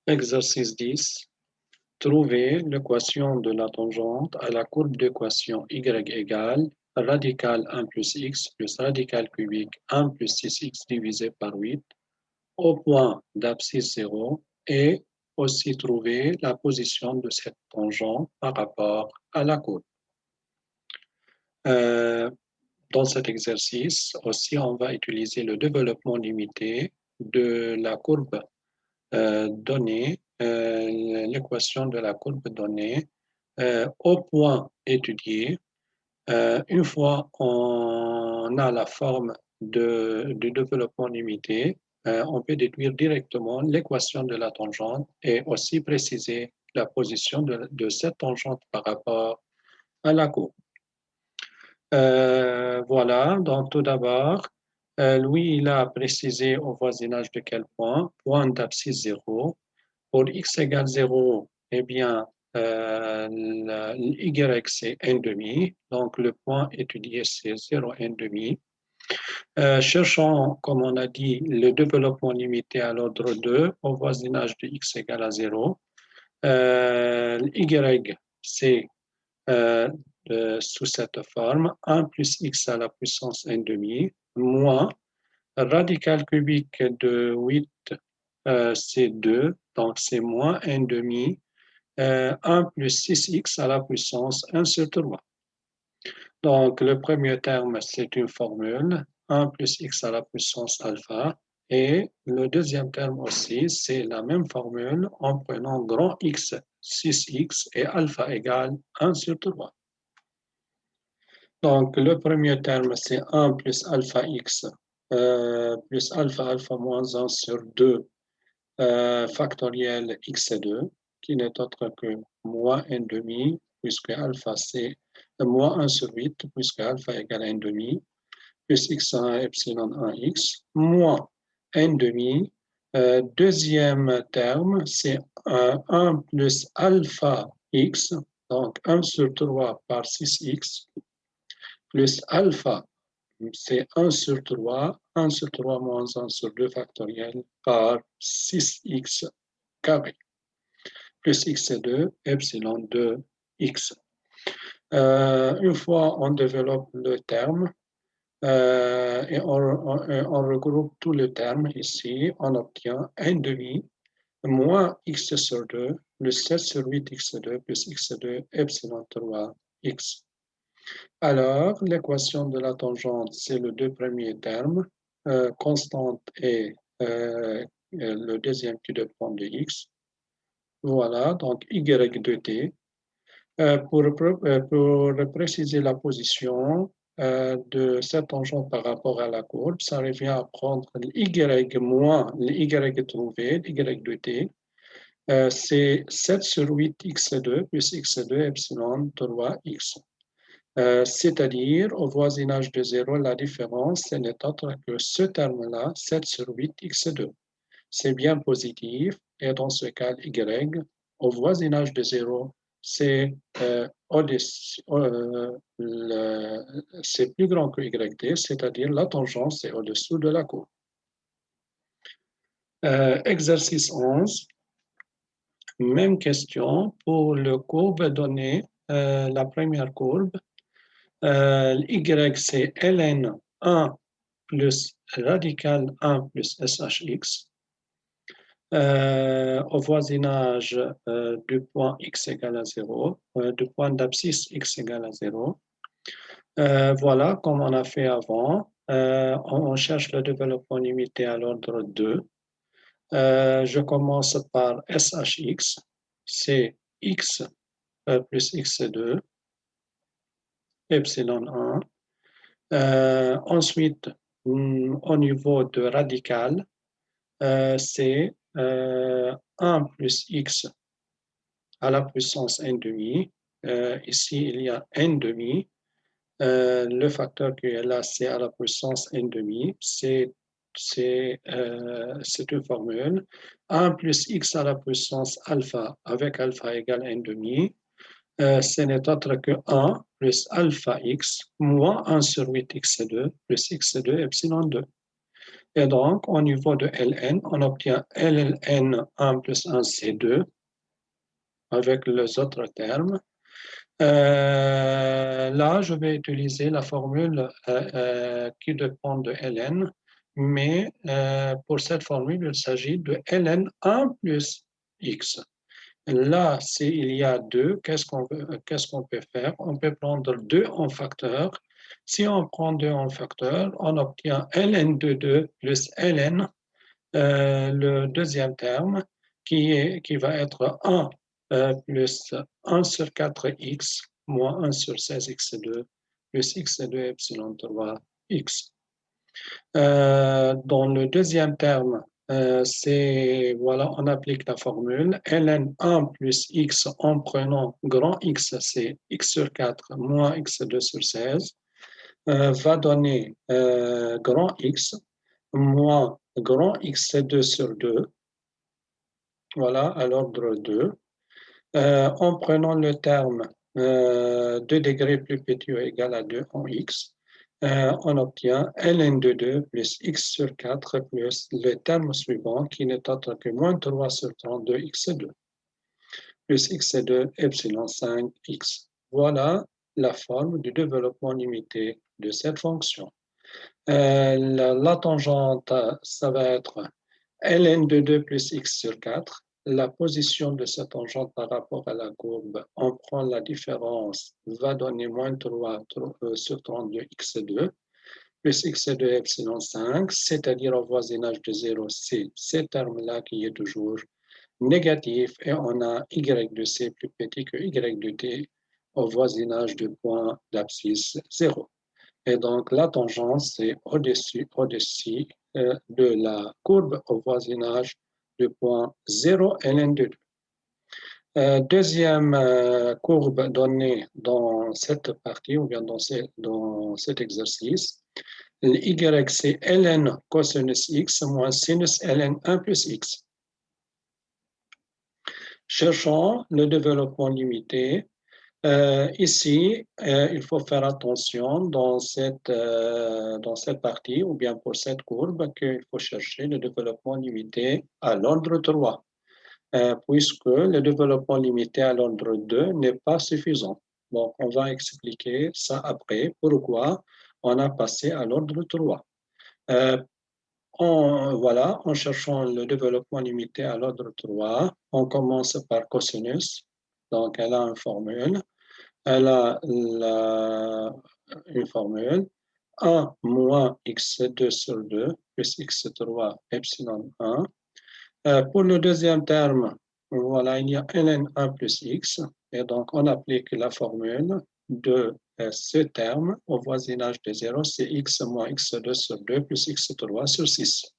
Exercice 10. Trouver l'équation de la tangente à la courbe d'équation y égale radical 1 plus x plus radical cubique 1 plus 6x divisé par 8 au point d'abscisse 0 et aussi trouver la position de cette tangente par rapport à la courbe. Dans cet exercice aussi, on va utiliser le développement limité de la courbe donnée, l'équation de la courbe donnée au point étudié. Une fois on a la forme du développement limité, on peut déduire directement l'équation de la tangente et aussi préciser la position de cette tangente par rapport à la courbe. Voilà, donc tout d'abord, lui, il a précisé au voisinage de quel point? Point d'abscisse 0. Pour x égale 0, eh bien, y, c'est 1,5. Donc, le point étudié, c'est 0, 1,5. Cherchons, comme on a dit, le développement limité à l'ordre 2 au voisinage de x égale à 0. Y, c'est sous cette forme, 1 plus x à la puissance 1,5, moins radical cubique de 8, c'est 2, donc c'est moins 1,5, 1 plus 6x à la puissance 1 sur 3. Donc, le premier terme, c'est une formule, 1 plus x à la puissance alpha, et le deuxième terme aussi, c'est la même formule en prenant grand X, 6x, et alpha égale 1 sur 3. Donc, le premier terme, c'est 1 plus alpha x plus alpha moins 1 sur 2 factoriel x2, qui n'est autre que moins 1,5, puisque alpha c'est moins 1 sur 8, puisque alpha égale 1,5, plus x1 epsilon 1x, moins 1,5. Deuxième terme, c'est 1 plus alpha x, donc 1 sur 3 par 6x, plus alpha, c'est 1 sur 3, 1 sur 3 moins 1 sur 2 factoriel par 6x carré, plus x2, epsilon 2x. Une fois on développe le terme et on regroupe tous les termes ici, on obtient 1,5 moins x sur 2 plus 7 sur 8 x2 plus x2 epsilon 3x. Alors, l'équation de la tangente, c'est le deux premiers termes, constante et le deuxième qui dépend de x. Voilà, donc y de t. Pour préciser la position de cette tangente par rapport à la courbe, ça revient à prendre y moins y trouvé, y de t. C'est 7 sur 8 x2 plus x2 epsilon 3x. C'est-à-dire, au voisinage de 0, la différence, ce n'est autre que ce terme-là, 7 sur 8 x2. C'est bien positif, et dans ce cas, y, au voisinage de 0, c'est plus grand que yt, c'est-à-dire la tangente, c'est au-dessous de la courbe. Exercice 11. Même question pour le courbe donné, la première courbe. Y, c'est ln 1 plus radical 1 plus shx. Au voisinage du point x égale à 0, du point d'abscisse x égale à 0. Voilà, comme on a fait avant, on cherche le développement limité à l'ordre 2. Je commence par shx, c'est x plus x2, epsilon 1. Ensuite, au niveau de radical, c'est 1 plus x à la puissance 1,5. Ici, il y a 1,5. Le facteur qui est là, c'est à la puissance 1,5. C'est une formule. 1 plus x à la puissance alpha avec alpha égale 1,5. Ce n'est autre que 1 plus alpha x moins 1 sur 8 x2 plus x2 epsilon 2. Et donc, au niveau de Ln, on obtient Ln1 plus 1 C2 avec les autres termes. Là, je vais utiliser la formule qui dépend de Ln, mais pour cette formule, il s'agit de Ln1 plus x. Là, s'il y a 2, qu'est-ce qu'on peut faire? On peut prendre 2 en facteur. Si on prend 2 en facteur, on obtient ln de 2 plus ln, le deuxième terme, qui va être 1 plus 1 sur 4x moins 1 sur 16x2 plus x2 epsilon 3x. Dans le deuxième terme, voilà, on applique la formule ln1 plus x en prenant grand X, c'est x sur 4 moins x2 sur 16, va donner grand X moins grand x2 sur 2, voilà, à l'ordre 2. En prenant le terme 2 degrés plus petit ou égal à 2 en x, on obtient ln de 2 plus x sur 4 plus le terme suivant qui n'est autre que moins 3 sur 32 x2 plus x2 epsilon 5x. Voilà la forme du développement limité de cette fonction. La tangente, ça va être ln de 2 plus x sur 4. La position de cette tangente par rapport à la courbe, on prend la différence, va donner moins 3 sur 32 x2 plus x2 epsilon 5, c'est-à-dire au voisinage de 0, c'est ce terme-là qui est toujours négatif et on a y de c plus petit que y de t au voisinage du point d'abscisse 0. Et donc, la tangente, c'est au-dessus de la courbe au voisinage du point 0 ln de 2. Deuxième courbe donnée dans cette partie, ou bien dans cet exercice, y, c'est ln cosinus x moins sinus ln 1 plus x. Cherchons le développement limité. Ici, il faut faire attention dans cette partie, ou bien pour cette courbe, qu'il faut chercher le développement limité à l'ordre 3, puisque le développement limité à l'ordre 2 n'est pas suffisant. Donc, on va expliquer ça après, pourquoi on a passé à l'ordre 3. Voilà, en cherchant le développement limité à l'ordre 3, on commence par cosinus. Donc, elle a une formule. Elle a une formule 1 moins x2 sur 2 plus x3 epsilon 1. Pour le deuxième terme, voilà, il y a ln1 plus x. Et donc, on applique la formule de ce terme au voisinage de 0, c'est x moins x2 sur 2 plus x3 sur 6.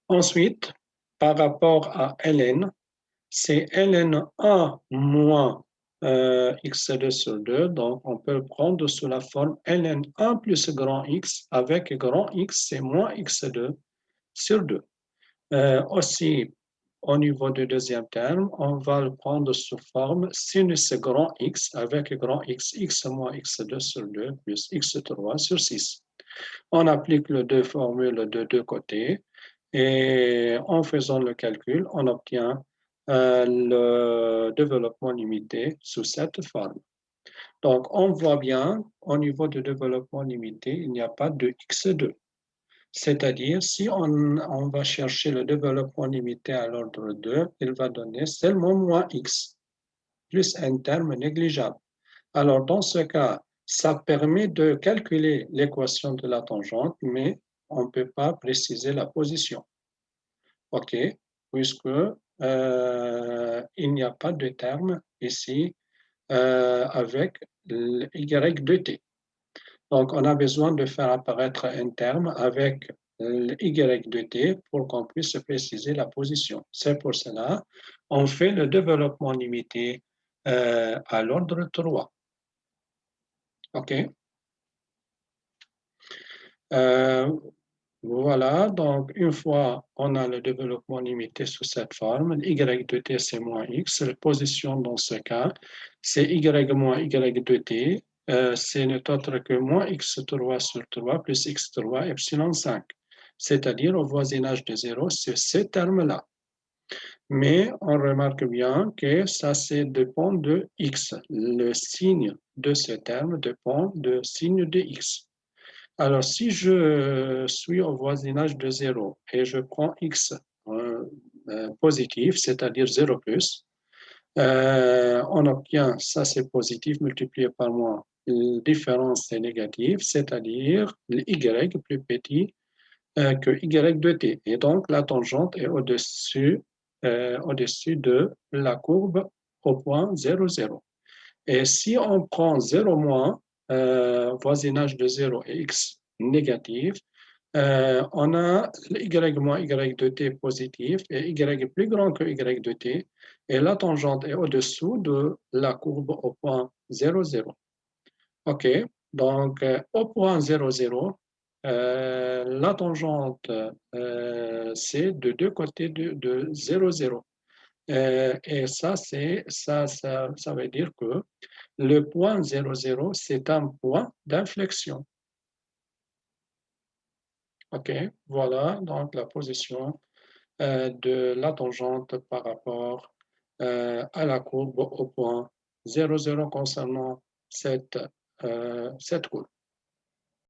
Ensuite, par rapport à ln, c'est ln1 moins x2 sur 2, donc on peut le prendre sous la forme ln1 plus grand x, avec grand x, c'est moins x2 sur 2. Aussi, au niveau du deuxième terme, on va le prendre sous forme sinus grand x, avec grand x, x moins x2 sur 2, plus x3 sur 6. On applique les deux formules de deux côtés, et en faisant le calcul, on obtient le développement limité sous cette forme. Donc, on voit bien, au niveau du développement limité, il n'y a pas de x2. C'est-à-dire, si on va chercher le développement limité à l'ordre 2, il va donner seulement moins x, plus un terme négligeable. Alors, dans ce cas, ça permet de calculer l'équation de la tangente, mais on ne peut pas préciser la position. OK, puisque il n'y a pas de terme ici avec y de t. Donc, on a besoin de faire apparaître un terme avec y de t pour qu'on puisse préciser la position. C'est pour cela on fait le développement limité à l'ordre 3. OK. Voilà, donc une fois on a le développement limité sous cette forme, y de t c'est moins x, la position dans ce cas, c'est y moins y de t, c'est n'est autre que moins x3 sur 3 plus x3 epsilon 5. c'est-à-dire au voisinage de 0, c'est ce terme-là. Mais on remarque bien que ça dépend de x. Le signe de ce terme dépend du signe de x. Alors, si je suis au voisinage de 0 et je prends x positif, c'est-à-dire 0 plus, on obtient, ça c'est positif multiplié par moins, la différence c'est négatif, c'est-à-dire y plus petit que y de t. Et donc, la tangente est au-dessus de la courbe au point 0, 0. Et si on prend 0 moins, voisinage de 0 et x négatif, on a y moins y de t positif et y plus grand que y de t. Et la tangente est au-dessous de la courbe au point 0, 0. OK, donc au point 0, 0, la tangente, c'est de deux côtés de 0, 0. Et ça veut dire que le point 0, 0, c'est un point d'inflexion. OK, voilà donc la position de la tangente par rapport à la courbe au point 0, 0 concernant cette courbe.